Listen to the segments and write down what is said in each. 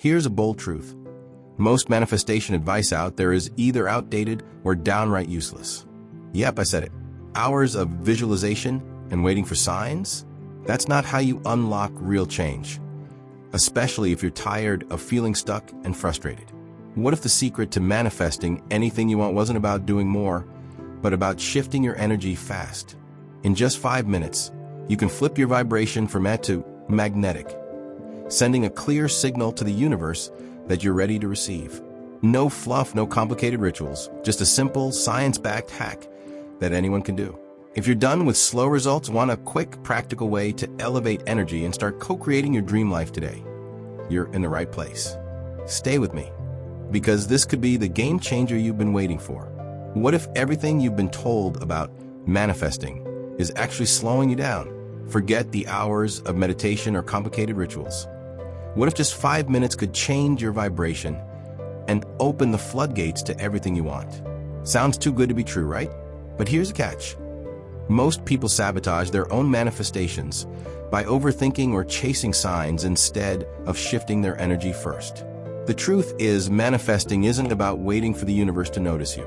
Here's a bold truth. Most manifestation advice out there is either outdated or downright useless. Yep, I said it. Hours of visualization and waiting for signs? That's not how you unlock real change, especially if you're tired of feeling stuck and frustrated. What if the secret to manifesting anything you want wasn't about doing more, but about shifting your energy fast? In just 5 minutes, you can flip your vibration from to magnetic, sending a clear signal to the universe that you're ready to receive. No fluff, no complicated rituals, just a simple, science-backed hack that anyone can do. If you're done with slow results, want a quick, practical way to elevate energy and start co-creating your dream life today, you're in the right place. Stay with me, because this could be the game changer you've been waiting for. What if everything you've been told about manifesting is actually slowing you down? Forget the hours of meditation or complicated rituals. What if just 5 minutes could change your vibration and open the floodgates to everything you want? Sounds too good to be true, right? But here's the catch. Most people sabotage their own manifestations by overthinking or chasing signs instead of shifting their energy first. The truth is, manifesting isn't about waiting for the universe to notice you.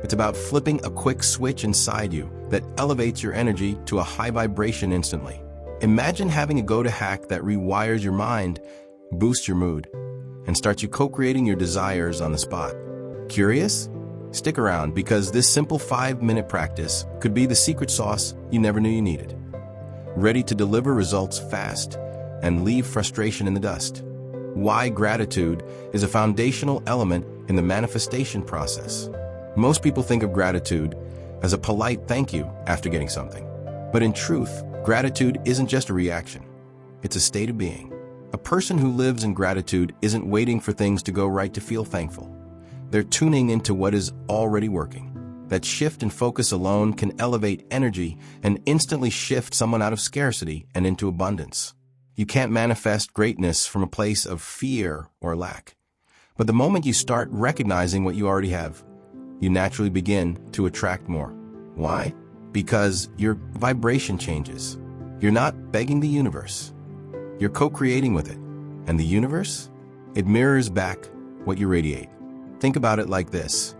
It's about flipping a quick switch inside you that elevates your energy to a high vibration instantly. Imagine having a go-to hack that rewires your mind, boosts your mood, and starts you co-creating your desires on the spot. Curious? Stick around, because this simple 5-minute practice could be the secret sauce you never knew you needed. Ready to deliver results fast and leave frustration in the dust. Why gratitude is a foundational element in the manifestation process. Most people think of gratitude as a polite thank you after getting something. But in truth, gratitude isn't just a reaction. It's a state of being. A person who lives in gratitude isn't waiting for things to go right to feel thankful. They're tuning into what is already working. That shift in focus alone can elevate energy and instantly shift someone out of scarcity and into abundance. You can't manifest greatness from a place of fear or lack. But the moment you start recognizing what you already have, you naturally begin to attract more. Why? Because your vibration changes. You're not begging the universe. You're co-creating with it. And the universe? It mirrors back what you radiate. Think about it like this.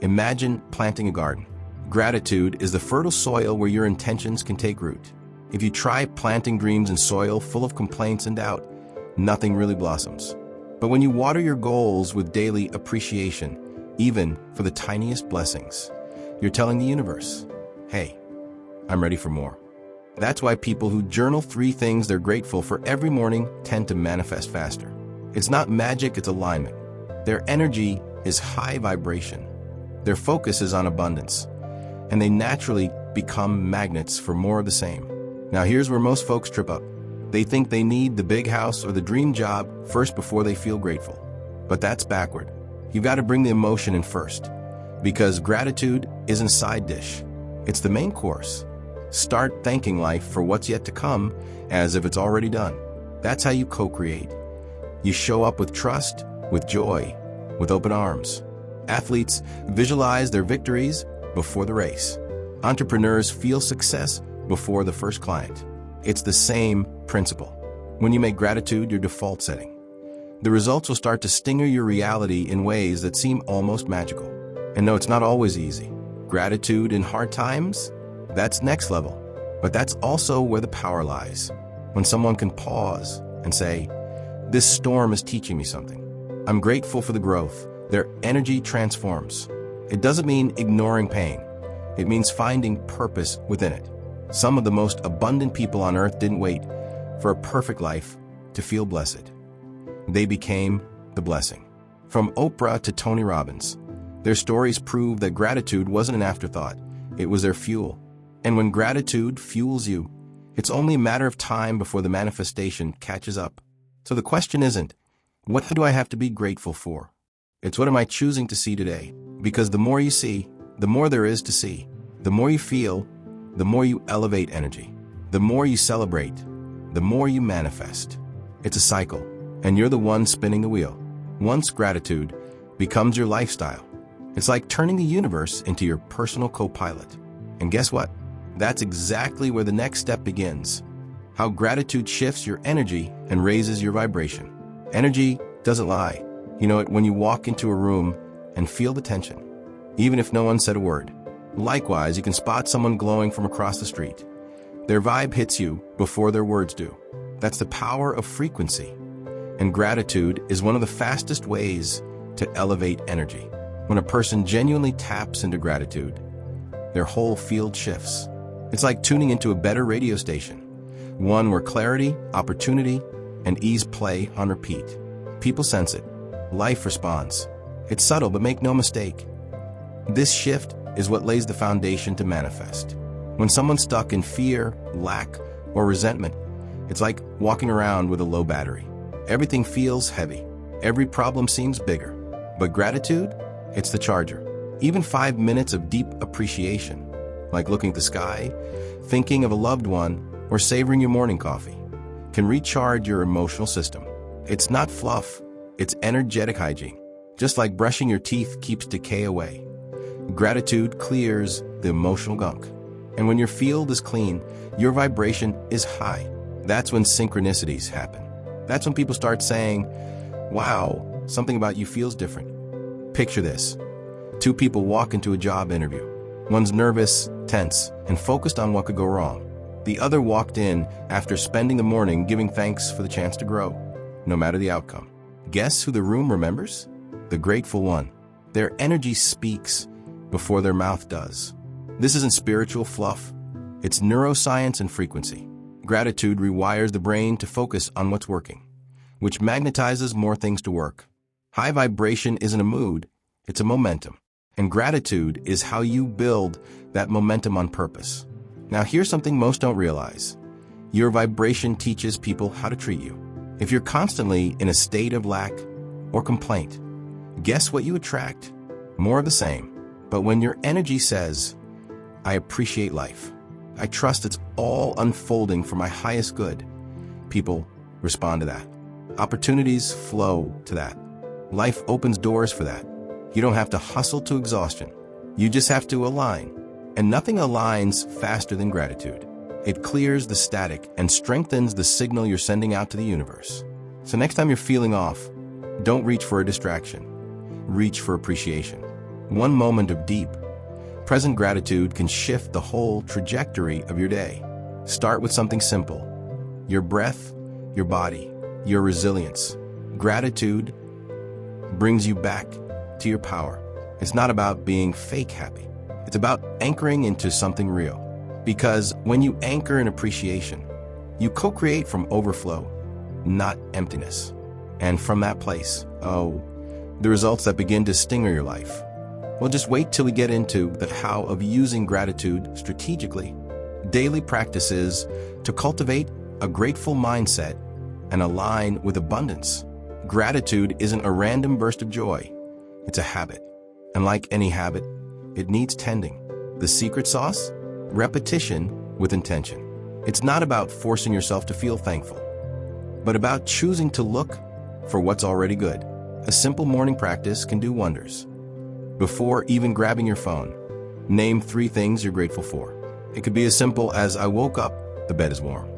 Imagine planting a garden. Gratitude is the fertile soil where your intentions can take root. If you try planting dreams in soil full of complaints and doubt, nothing really blossoms. But when you water your goals with daily appreciation, even for the tiniest blessings, you're telling the universe, hey, I'm ready for more. That's why people who journal 3 things they're grateful for every morning tend to manifest faster. It's not magic, it's alignment. Their energy is high vibration. Their focus is on abundance. And they naturally become magnets for more of the same. Now here's where most folks trip up. They think they need the big house or the dream job first before they feel grateful. But that's backward. You've got to bring the emotion in first. Because gratitude isn't a side dish. It's the main course. Start thanking life for what's yet to come as if it's already done. That's how you co-create. You show up with trust, with joy, with open arms. Athletes visualize their victories before the race. Entrepreneurs feel success before the first client. It's the same principle. When you make gratitude your default setting, the results will start to stingir your reality in ways that seem almost magical. And no, it's not always easy. Gratitude in hard times? That's next level. But that's also where the power lies. When someone can pause and say, this storm is teaching me something. I'm grateful for the growth. Their energy transforms. It doesn't mean ignoring pain. It means finding purpose within it. Some of the most abundant people on earth didn't wait for a perfect life to feel blessed. They became the blessing. From Oprah to Tony Robbins, their stories prove that gratitude wasn't an afterthought. It was their fuel. And when gratitude fuels you, it's only a matter of time before the manifestation catches up. So the question isn't, what do I have to be grateful for? It's what am I choosing to see today? Because the more you see, the more there is to see. The more you feel, the more you elevate energy. The more you celebrate, the more you manifest. It's a cycle, and you're the one spinning the wheel. Once gratitude becomes your lifestyle, it's like turning the universe into your personal co-pilot. And guess what? That's exactly where the next step begins. How gratitude shifts your energy and raises your vibration. Energy doesn't lie. You know it when you walk into a room and feel the tension, even if no one said a word. Likewise, you can spot someone glowing from across the street. Their vibe hits you before their words do. That's the power of frequency. And gratitude is one of the fastest ways to elevate energy. When a person genuinely taps into gratitude, their whole field shifts. It's like tuning into a better radio station, one where clarity, opportunity, and ease play on repeat. People sense it. Life responds. It's subtle, but make no mistake. This shift is what lays the foundation to manifest. When someone's stuck in fear, lack, or resentment, it's like walking around with a low battery. Everything feels heavy. Every problem seems bigger. But gratitude? It's the charger. Even 5 minutes of deep appreciation, like looking at the sky, thinking of a loved one, or savoring your morning coffee, can recharge your emotional system. It's not fluff, it's energetic hygiene. Just like brushing your teeth keeps decay away, gratitude clears the emotional gunk. And when your field is clean, your vibration is high. That's when synchronicities happen. That's when people start saying, wow, something about you feels different. Picture this. 2 people walk into a job interview. One's nervous, tense, and focused on what could go wrong. The other walked in after spending the morning giving thanks for the chance to grow, no matter the outcome. Guess who the room remembers? The grateful one. Their energy speaks before their mouth does. This isn't spiritual fluff. It's neuroscience and frequency. Gratitude rewires the brain to focus on what's working, which magnetizes more things to work. High vibration isn't a mood, it's a momentum. And gratitude is how you build that momentum on purpose. Now here's something most don't realize. Your vibration teaches people how to treat you. If you're constantly in a state of lack or complaint, guess what you attract? More of the same. But when your energy says, I appreciate life, I trust it's all unfolding for my highest good, people respond to that. Opportunities flow to that. Life opens doors for that. You don't have to hustle to exhaustion. You just have to align. And nothing aligns faster than gratitude. It clears the static and strengthens the signal you're sending out to the universe. So next time you're feeling off, don't reach for a distraction. Reach for appreciation. One moment of deep, present gratitude can shift the whole trajectory of your day. Start with something simple. Your breath, your body, your resilience. Gratitude brings you back to your power. It's not about being fake happy. It's about anchoring into something real. Because when you anchor in appreciation, you co-create from overflow, not emptiness. And from that place, the results that begin to stingir your life. Well, just wait till we get into the how of using gratitude strategically. Daily practices to cultivate a grateful mindset and align with abundance. Gratitude isn't a random burst of joy. It's a habit. And like any habit, it needs tending. The secret sauce? Repetition with intention. It's not about forcing yourself to feel thankful, but about choosing to look for what's already good. A simple morning practice can do wonders. Before even grabbing your phone, name 3 things you're grateful for. It could be as simple as I woke up, the bed is warm,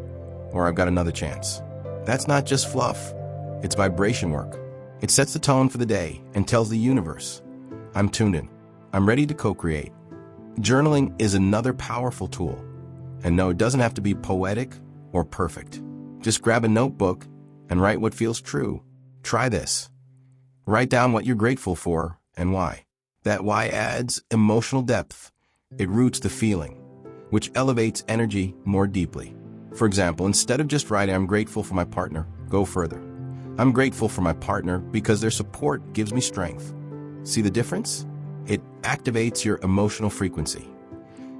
or I've got another chance. That's not just fluff, it's vibration work. It sets the tone for the day and tells the universe, I'm tuned in, I'm ready to co-create. Journaling is another powerful tool. And no, it doesn't have to be poetic or perfect. Just grab a notebook and write what feels true. Try this. Write down what you're grateful for and why. That why adds emotional depth. It roots the feeling, which elevates energy more deeply. For example, instead of just writing, I'm grateful for my partner, go further. I'm grateful for my partner because their support gives me strength. See the difference? It activates your emotional frequency.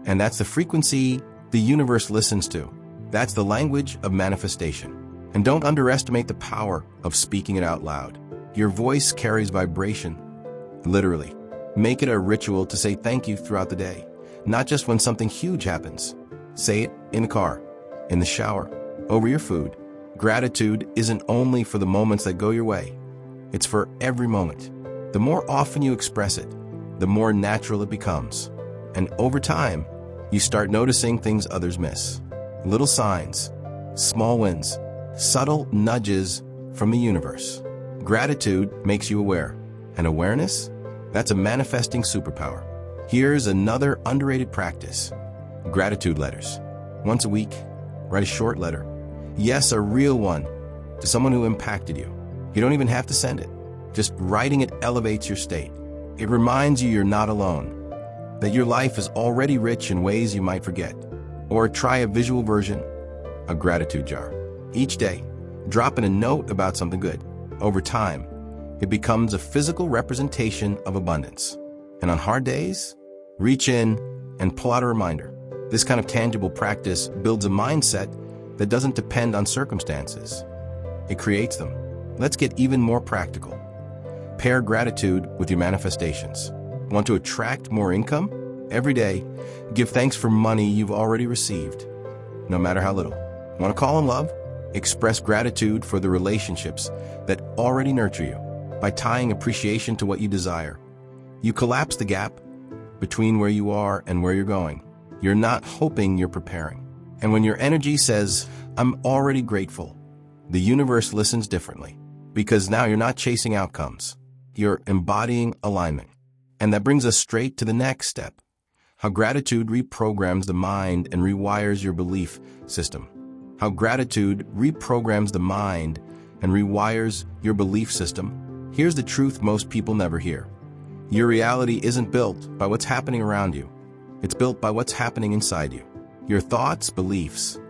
And that's the frequency the universe listens to. That's the language of manifestation. And don't underestimate the power of speaking it out loud. Your voice carries vibration, literally. Make it a ritual to say thank you throughout the day, not just when something huge happens. Say it in the car, in the shower, over your food. Gratitude isn't only for the moments that go your way. It's for every moment. The more often you express it, the more natural it becomes. And over time, you start noticing things others miss. Little signs, small wins, subtle nudges from the universe. Gratitude makes you aware, and awareness? That's a manifesting superpower. Here's another underrated practice. Gratitude letters. Once a week, write a short letter. Yes, a real one, to someone who impacted you. You don't even have to send it. Just writing it elevates your state. It reminds you you're not alone, that your life is already rich in ways you might forget. Or try a visual version, a gratitude jar. Each day, drop in a note about something good. Over time, it becomes a physical representation of abundance. And on hard days, reach in and pull out a reminder. This kind of tangible practice builds a mindset that doesn't depend on circumstances. It creates them. Let's get even more practical. Pair gratitude with your manifestations. Want to attract more income? Every day, give thanks for money you've already received, no matter how little. Want to call in love? Express gratitude for the relationships that already nurture you. By tying appreciation to what you desire, you collapse the gap between where you are and where you're going. You're not hoping, you're preparing. And when your energy says, I'm already grateful, the universe listens differently, because now you're not chasing outcomes. You're embodying alignment. And that brings us straight to the next step. How gratitude reprograms the mind and rewires your belief system. How gratitude reprograms the mind and rewires your belief system. Here's the truth most people never hear. Your reality isn't built by what's happening around you. It's built by what's happening inside you. Your thoughts, beliefs,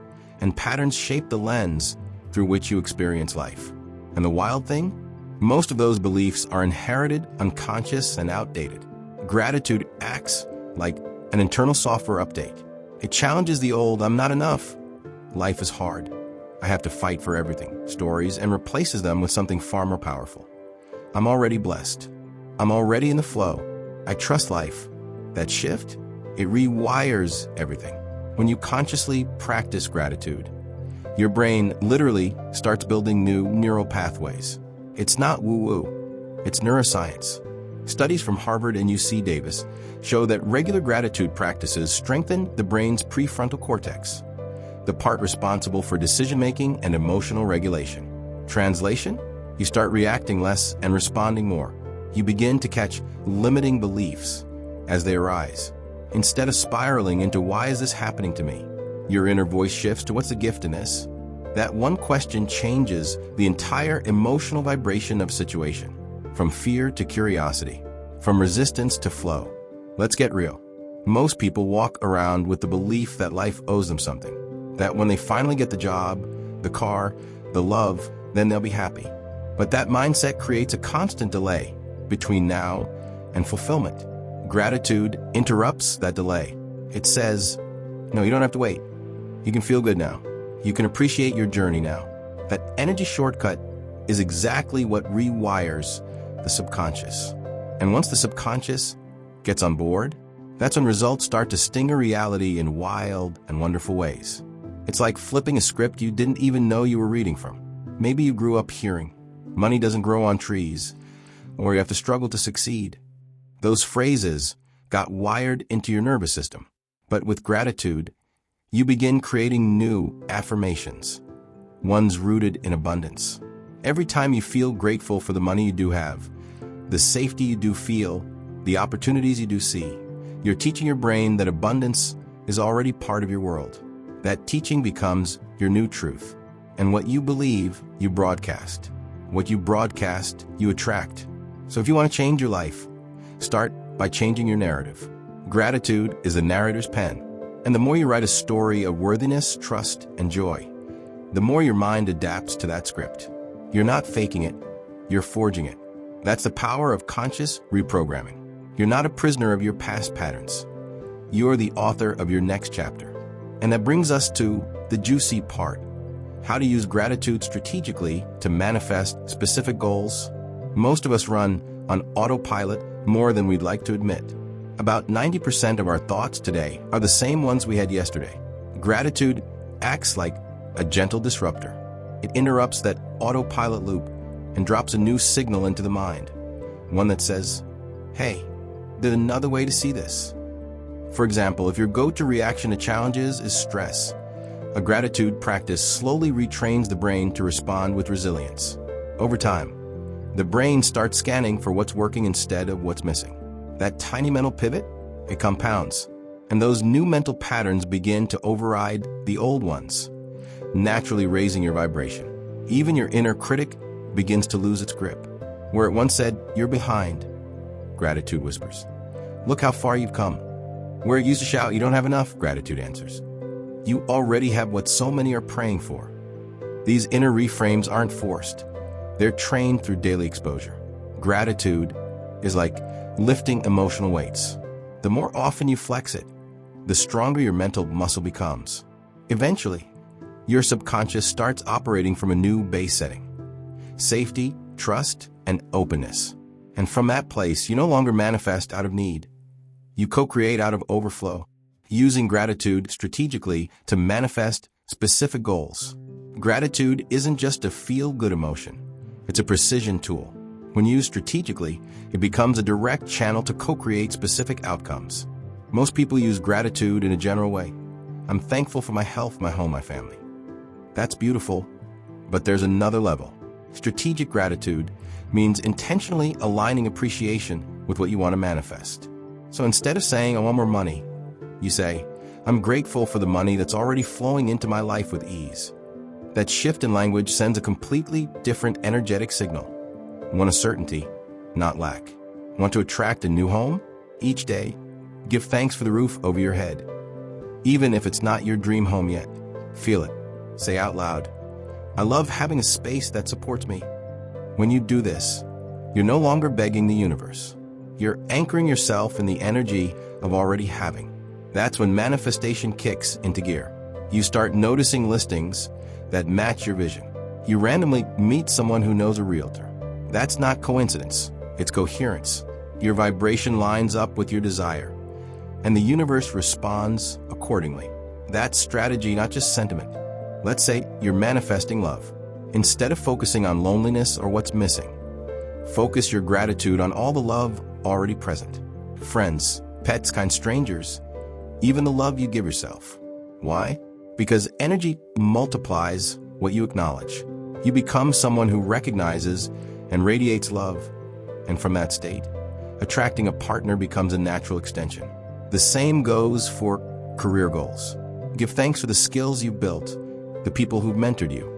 and patterns shape the lens through which you experience life. And the wild thing? Most of those beliefs are inherited, unconscious, and outdated. Gratitude acts like an internal software update. It challenges the old, I'm not enough. Life is hard. I have to fight for everything, stories, and replaces them with something far more powerful. I'm already blessed. I'm already in the flow. I trust life. That shift, it rewires everything. When you consciously practice gratitude, your brain literally starts building new neural pathways. It's not woo-woo. It's neuroscience. Studies from Harvard and UC Davis show that regular gratitude practices strengthen the brain's prefrontal cortex, the part responsible for decision-making and emotional regulation. Translation? You start reacting less and responding more. You begin to catch limiting beliefs as they arise. Instead of spiraling into why is this happening to me, your inner voice shifts to what's the gift in this? That one question changes the entire emotional vibration of a situation, from fear to curiosity, from resistance to flow. Let's get real. Most people walk around with the belief that life owes them something, that when they finally get the job, the car, the love, then they'll be happy. But that mindset creates a constant delay between now and fulfillment. Gratitude interrupts that delay. It says, no, you don't have to wait. You can feel good now. You can appreciate your journey now. That energy shortcut is exactly what rewires the subconscious. And once the subconscious gets on board, that's when results start to sting reality in wild and wonderful ways. It's like flipping a script you didn't even know you were reading from. Maybe you grew up hearing, money doesn't grow on trees, or you have to struggle to succeed. Those phrases got wired into your nervous system. But with gratitude, you begin creating new affirmations, ones rooted in abundance. Every time you feel grateful for the money you do have, the safety you do feel, the opportunities you do see, you're teaching your brain that abundance is already part of your world. That teaching becomes your new truth. And what you believe, you broadcast. What you broadcast, you attract. So if you want to change your life, start by changing your narrative. Gratitude is the narrator's pen. And the more you write a story of worthiness, trust, and joy, the more your mind adapts to that script. You're not faking it, you're forging it. That's the power of conscious reprogramming. You're not a prisoner of your past patterns. You're the author of your next chapter. And that brings us to the juicy part. How to use gratitude strategically to manifest specific goals. Most of us run on autopilot more than we'd like to admit. About 90% of our thoughts today are the same ones we had yesterday. Gratitude acts like a gentle disruptor. It interrupts that autopilot loop and drops a new signal into the mind. One that says, hey, there's another way to see this. For example, if your go-to reaction to challenges is stress, a gratitude practice slowly retrains the brain to respond with resilience. Over time, The brain starts scanning for what's working instead of what's missing. That tiny mental pivot, it compounds. And those new mental patterns begin to override the old ones, naturally raising your vibration. Even your inner critic begins to lose its grip. Where it once said, "You're behind," gratitude whispers, "Look how far you've come." Where it used to shout, "You don't have enough," gratitude answers, "You already have what so many are praying for." These inner reframes aren't forced. They're trained through daily exposure. Gratitude is like lifting emotional weights. The more often you flex it, the stronger your mental muscle becomes. Eventually, your subconscious starts operating from a new base setting: safety, trust, and openness. And from that place, you no longer manifest out of need. You co-create out of overflow, using gratitude strategically to manifest specific goals. Gratitude isn't just a feel-good emotion. It's a precision tool. When used strategically, it becomes a direct channel to co-create specific outcomes. Most people use gratitude in a general way. "I'm thankful for my health, my home, my family." That's beautiful, but there's another level. Strategic gratitude means intentionally aligning appreciation with what you want to manifest. So instead of saying, "I want more money," you say, "I'm grateful for the money that's already flowing into my life with ease." That shift in language sends a completely different energetic signal. Want a certainty, not lack. Want to attract a new home? Each day, give thanks for the roof over your head. Even if it's not your dream home yet, feel it. Say out loud, "I love having a space that supports me." When you do this, you're no longer begging the universe. You're anchoring yourself in the energy of already having. That's when manifestation kicks into gear. You start noticing listings that match your vision. You randomly meet someone who knows a realtor. That's not coincidence, it's coherence. Your vibration lines up with your desire, and the universe responds accordingly. That's strategy, not just sentiment. Let's say you're manifesting love. Instead of focusing on loneliness or what's missing, focus your gratitude on all the love already present. Friends, pets, kind strangers, even the love you give yourself. Why? Because energy multiplies what you acknowledge. You become someone who recognizes and radiates love, and from that state, attracting a partner becomes a natural extension. The same goes for career goals. Give thanks for the skills you've built, the people who've mentored you,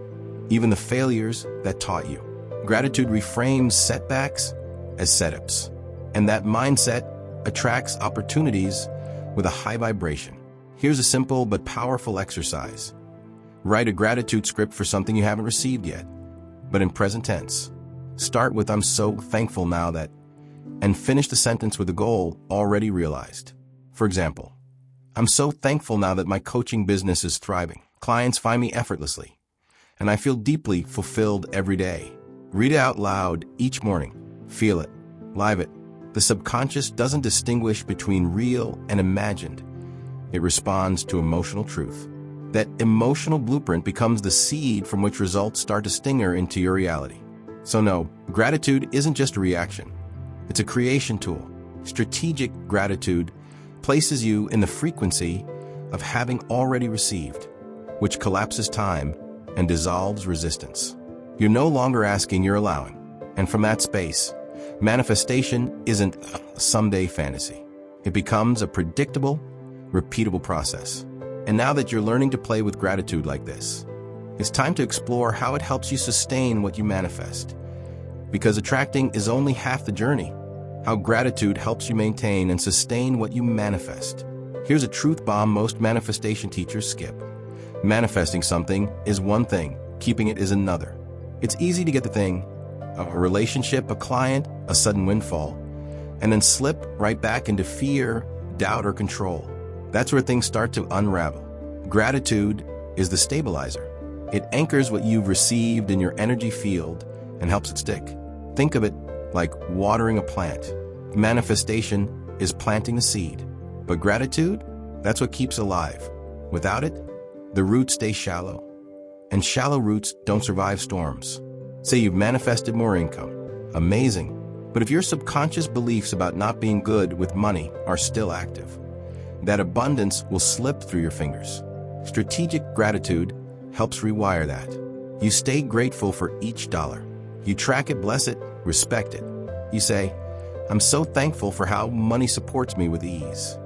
even the failures that taught you. Gratitude reframes setbacks as setups, and that mindset attracts opportunities with a high vibration. Here's a simple but powerful exercise. Write a gratitude script for something you haven't received yet, but in present tense. Start with "I'm so thankful now that," and finish the sentence with a goal already realized. For example, "I'm so thankful now that my coaching business is thriving. Clients find me effortlessly, and I feel deeply fulfilled every day." Read it out loud each morning. Feel it. Live it. The subconscious doesn't distinguish between real and imagined. It responds to emotional truth. That emotional blueprint becomes the seed from which results start to stingir into your reality. So no, gratitude isn't just a reaction. It's a creation tool. Strategic gratitude places you in the frequency of having already received, which collapses time and dissolves resistance. You're no longer asking, you're allowing. And from that space, manifestation isn't a someday fantasy. It becomes a predictable, repeatable process. And now that you're learning to play with gratitude like this, it's time to explore how it helps you sustain what you manifest. Because attracting is only half the journey. How gratitude helps you maintain and sustain what you manifest. Here's a truth bomb most manifestation teachers skip. Manifesting something is one thing, keeping it is another. It's easy to get the thing, a relationship, a client, a sudden windfall, and then slip right back into fear, doubt, or control. That's where things start to unravel. Gratitude is the stabilizer. It anchors what you've received in your energy field and helps it stick. Think of it like watering a plant. Manifestation is planting the seed. But gratitude, that's what keeps alive. Without it, the roots stay shallow. And shallow roots don't survive storms. Say you've manifested more income. Amazing. But if your subconscious beliefs about not being good with money are still active, that abundance will slip through your fingers. Strategic gratitude helps rewire that. You stay grateful for each dollar. You track it, bless it, respect it. You say, I'm so thankful for how money supports me with ease.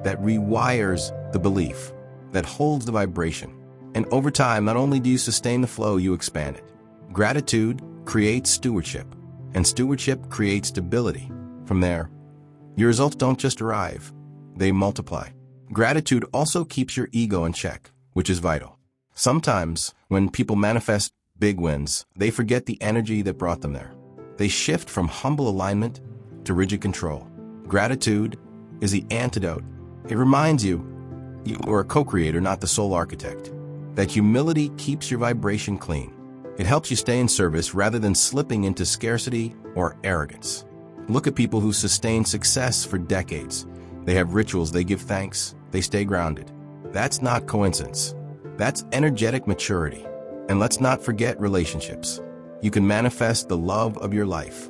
That rewires the belief, that holds the vibration. And over time, not only do you sustain the flow, you expand it. Gratitude creates stewardship, and stewardship creates stability. From there, your results don't just arrive, they multiply. Gratitude also keeps your ego in check, which is vital. Sometimes, when people manifest big wins, they forget the energy that brought them there. They shift from humble alignment to rigid control. Gratitude is the antidote. It reminds you are a co-creator, not the sole architect. That humility keeps your vibration clean. It helps you stay in service rather than slipping into scarcity or arrogance. Look at people who sustain success for decades. They have rituals, they give thanks, they stay grounded. That's not coincidence. That's energetic maturity. And let's not forget relationships. You can manifest the love of your life.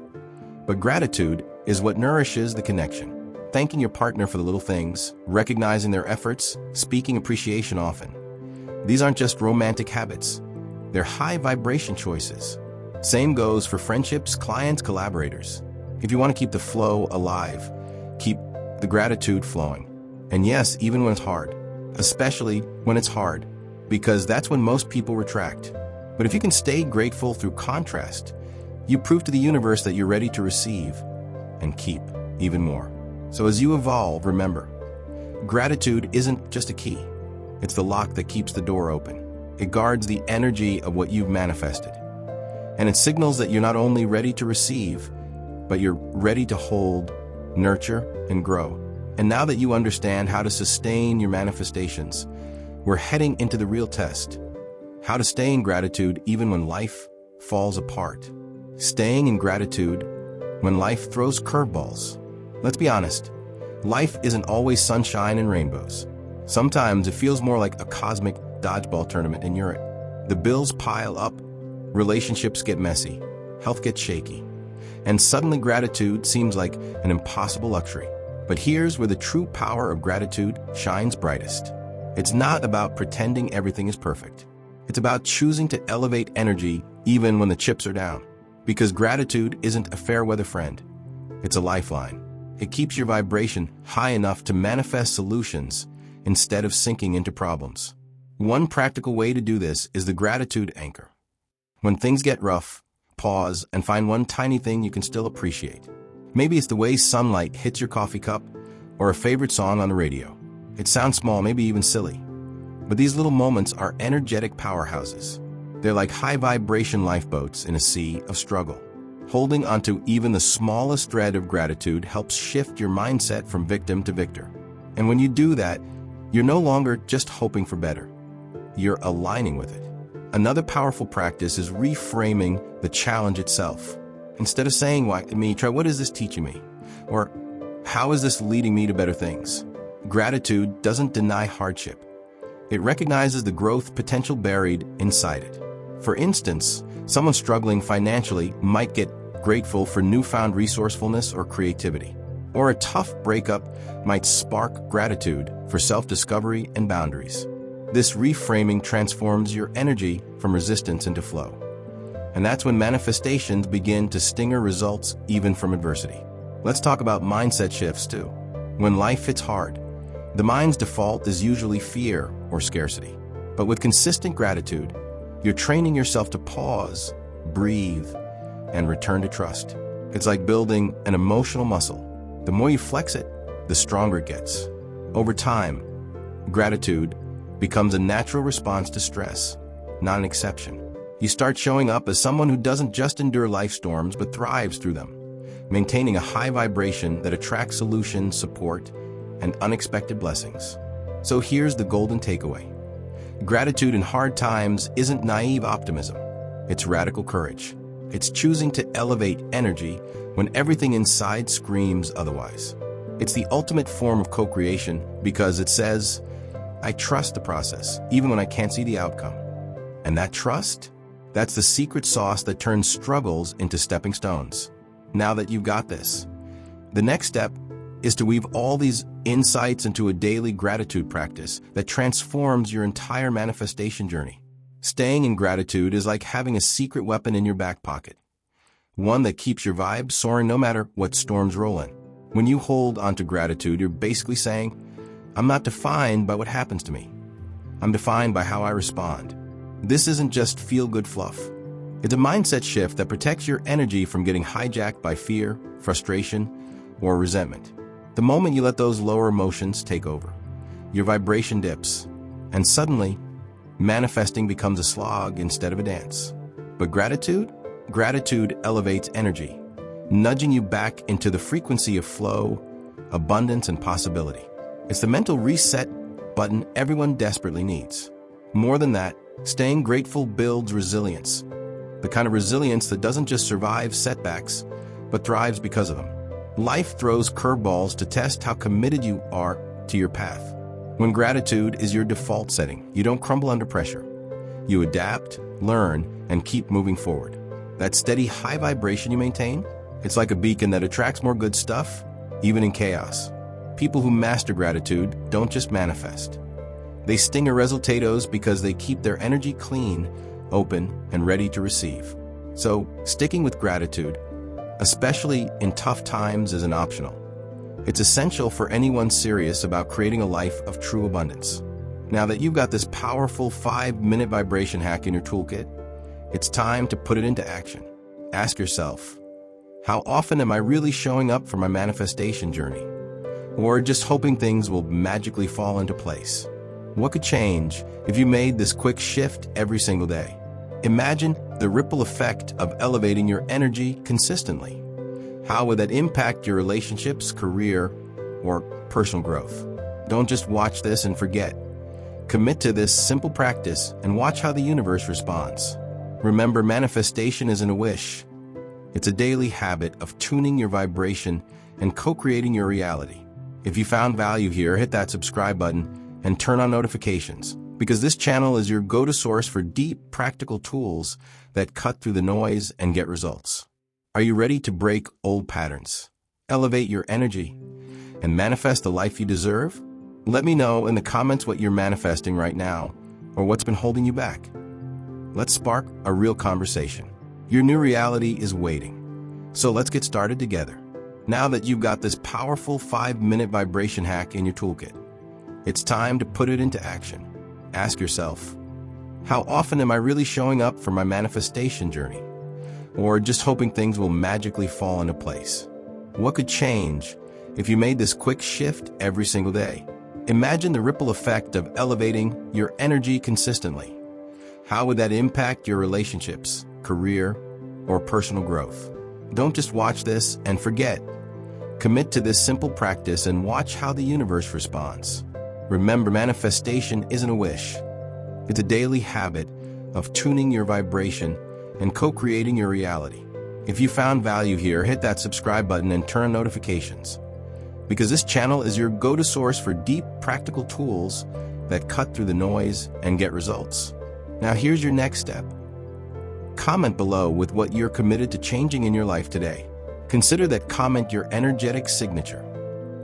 But gratitude is what nourishes the connection. Thanking your partner for the little things, recognizing their efforts, speaking appreciation often. These aren't just romantic habits. They're high vibration choices. Same goes for friendships, clients, collaborators. If you want to keep the flow alive, keep the gratitude flowing. And yes, even when it's hard, especially when it's hard, because that's when most people retract. But if you can stay grateful through contrast, you prove to the universe that you're ready to receive and keep even more. So as you evolve, remember, gratitude isn't just a key. It's the lock that keeps the door open. It guards the energy of what you've manifested. And it signals that you're not only ready to receive, but you're ready to hold, nurture, and grow. And now that you understand how to sustain your manifestations, we're heading into the real test. How to stay in gratitude even when life falls apart. Staying in gratitude when life throws curveballs. Let's be honest, life isn't always sunshine and rainbows. Sometimes it feels more like a cosmic dodgeball tournament and you're it. The bills pile up, relationships get messy, health gets shaky, and suddenly gratitude seems like an impossible luxury. But here's where the true power of gratitude shines brightest. It's not about pretending everything is perfect. It's about choosing to elevate energy even when the chips are down. Because gratitude isn't a fair weather friend. It's a lifeline. It keeps your vibration high enough to manifest solutions instead of sinking into problems. One practical way to do this is the gratitude anchor. When things get rough, pause and find one tiny thing you can still appreciate. Maybe it's the way sunlight hits your coffee cup or a favorite song on the radio. It sounds small, maybe even silly, but these little moments are energetic powerhouses. They're like high vibration lifeboats in a sea of struggle. Holding onto even the smallest thread of gratitude helps shift your mindset from victim to victor. And when you do that, you're no longer just hoping for better. You're aligning with it. Another powerful practice is reframing the challenge itself. Instead of saying, why me, try what is this teaching me? Or how is this leading me to better things? Gratitude doesn't deny hardship. It recognizes the growth potential buried inside it. For instance, someone struggling financially might get grateful for newfound resourcefulness or creativity. Or a tough breakup might spark gratitude for self-discovery and boundaries. This reframing transforms your energy from resistance into flow. And that's when manifestations begin to stinger results even from adversity. Let's talk about mindset shifts too. When life hits hard, the mind's default is usually fear or scarcity. But with consistent gratitude, you're training yourself to pause, breathe, and return to trust. It's like building an emotional muscle. The more you flex it, the stronger it gets. Over time, gratitude becomes a natural response to stress, not an exception. You start showing up as someone who doesn't just endure life storms, but thrives through them, maintaining a high vibration that attracts solutions, support, and unexpected blessings. So here's the golden takeaway. Gratitude in hard times isn't naive optimism. It's radical courage. It's choosing to elevate energy when everything inside screams otherwise. It's the ultimate form of co-creation because it says, I trust the process, even when I can't see the outcome. And that trust, that's the secret sauce that turns struggles into stepping stones. Now that you've got this, the next step is to weave all these insights into a daily gratitude practice that transforms your entire manifestation journey. Staying in gratitude is like having a secret weapon in your back pocket. one that keeps your vibe soaring no matter what storms roll in. When you hold onto gratitude, you're basically saying, I'm not defined by what happens to me. I'm defined by how I respond. This isn't just feel-good fluff. It's a mindset shift that protects your energy from getting hijacked by fear, frustration, or resentment. The moment you let those lower emotions take over, your vibration dips, and suddenly, manifesting becomes a slog instead of a dance. But gratitude elevates energy, nudging you back into the frequency of flow, abundance, and possibility. It's the mental reset button everyone desperately needs. More than that, staying grateful builds resilience, the kind of resilience that doesn't just survive setbacks, but thrives because of them. Life throws curveballs to test how committed you are to your path. When gratitude is your default setting, you don't crumble under pressure. You adapt, learn, and keep moving forward. That steady high vibration you maintain, it's like a beacon that attracts more good stuff, even in chaos. People who master gratitude don't just manifest. They stingir resultados because they keep their energy clean, open, and ready to receive. So, sticking with gratitude, especially in tough times, isn't optional. It's essential for anyone serious about creating a life of true abundance. Now that you've got this powerful 5-minute vibration hack in your toolkit, it's time to put it into action. Ask yourself, how often am I really showing up for my manifestation journey? Or just hoping things will magically fall into place? What could change if you made this quick shift every single day? Imagine the ripple effect of elevating your energy consistently. How would that impact your relationships, career, or personal growth? Don't just watch this and forget. Commit to this simple practice and watch how the universe responds. Remember, manifestation isn't a wish. It's a daily habit of tuning your vibration and co-creating your reality. If you found value here, hit that subscribe button and turn on notifications, because this channel is your go-to source for deep, practical tools that cut through the noise and get results. Are you ready to break old patterns, elevate your energy, and manifest the life you deserve? Let me know in the comments what you're manifesting right now, or what's been holding you back. Let's spark a real conversation. Your new reality is waiting. So let's get started together. Now that you've got this powerful 5-minute vibration hack in your toolkit, it's time to put it into action. Ask yourself, how often am I really showing up for my manifestation journey? Or just hoping things will magically fall into place? What could change if you made this quick shift every single day? Imagine the ripple effect of elevating your energy consistently. How would that impact your relationships, career, or personal growth? Don't just watch this and forget. Commit to this simple practice and watch how the universe responds. Remember, manifestation isn't a wish. It's a daily habit of tuning your vibration and co-creating your reality. If you found value here, hit that subscribe button and turn on notifications, because this channel is your go-to source for deep, practical tools that cut through the noise and get results. Now here's your next step. Comment below with what you're committed to changing in your life today. Consider that comment your energetic signature,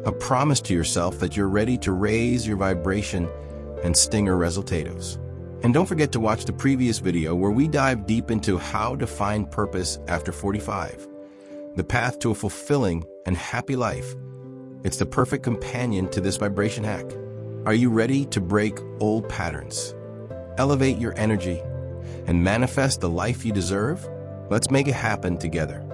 a promise to yourself that you're ready to raise your vibration and stingir resultados. And don't forget to watch the previous video where we dive deep into how to find purpose after 45, the path to a fulfilling and happy life. It's the perfect companion to this vibration hack. Are you ready to break old patterns, elevate your energy, and manifest the life you deserve? Let's make it happen together.